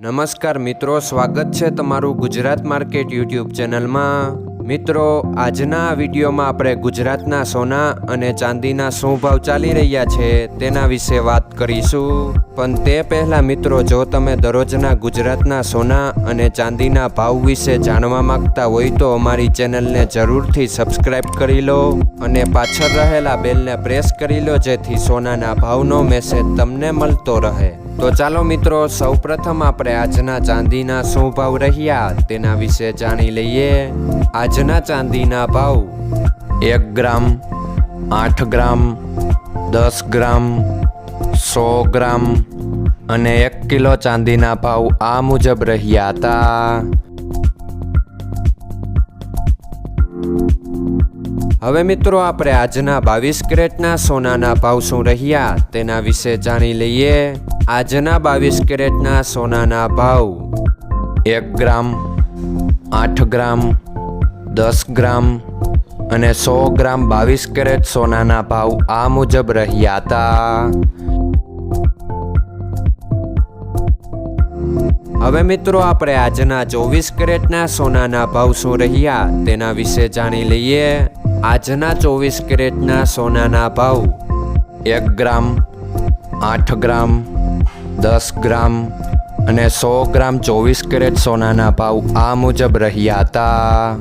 નમસ્કાર મિત્રો, સ્વાગત છે તમારું ગુજરાત માર્કેટ યુટ્યુબ ચેનલમાં। મિત્રો, આજના વિડીયોમાં આપણે ગુજરાતના સોના અને ચાંદીના શું ભાવ ચાલી રહ્યા છે તેના વિશે વાત કરીશું। પણ તે પહેલાં મિત્રો, જો તમે દરરોજના ગુજરાતના સોના અને ચાંદીના ભાવ વિશે જાણવા માંગતા હોય તો અમારી ચેનલને જરૂરથી સબસ્ક્રાઈબ કરી લો અને પાછળ રહેલા બેલને પ્રેસ કરી લો, જેથી સોનાના ભાવનો મેસેજ તમને મળતો રહે। તો ચાલો મિત્રો, સૌપ્રથમ આપણે આજના ચાંદીના શું ભાવ રહ્યા તેના વિશે જાણી લઈએ। આજના ચાંદીના ભાવ 1 ગ્રામ, 8 ગ્રામ, 10 ગ્રામ, 100 ગ્રામ અને 1 કિલો ચાંદીના ભાવ આ મુજબ રહ્યા હતા। હવે મિત્રો, આપણે આજના 22 કેરેટના સોનાના ભાવ શું રહ્યા તેના વિશે જાણી લઈએ। આજના 22 કેરેટના સોનાના ભાવ 1 ગ્રામ, 8 ગ્રામ, 10 ગ્રામ અને 100 ગ્રામ 22 કેરેટ સોનાના ભાવ આ મુજબ રહ્યા હતા। હવે મિત્રો, આપણે આજના 24 કેરેટના સોનાના ભાવ શું રહ્યા તેના વિશે જાણી લઈએ। આજના 24 કેરેટના સોનાના ભાવ 1 ગ્રામ, 8 ગ્રામ, 10 ગ્રામ અને 100 ગ્રામ 24 કેરેટ સોનાના ભાવ આ મુજબ રહ્યા હતા।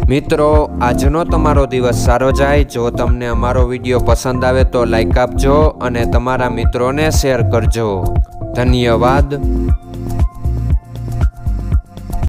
મિત્રો, આજનો તમારો દિવસ સારો જાય। જો તમને અમારો વિડીયો પસંદ આવે તો લાઈક આપજો અને તમારા મિત્રોને શેર કરજો। ધન્યવાદ।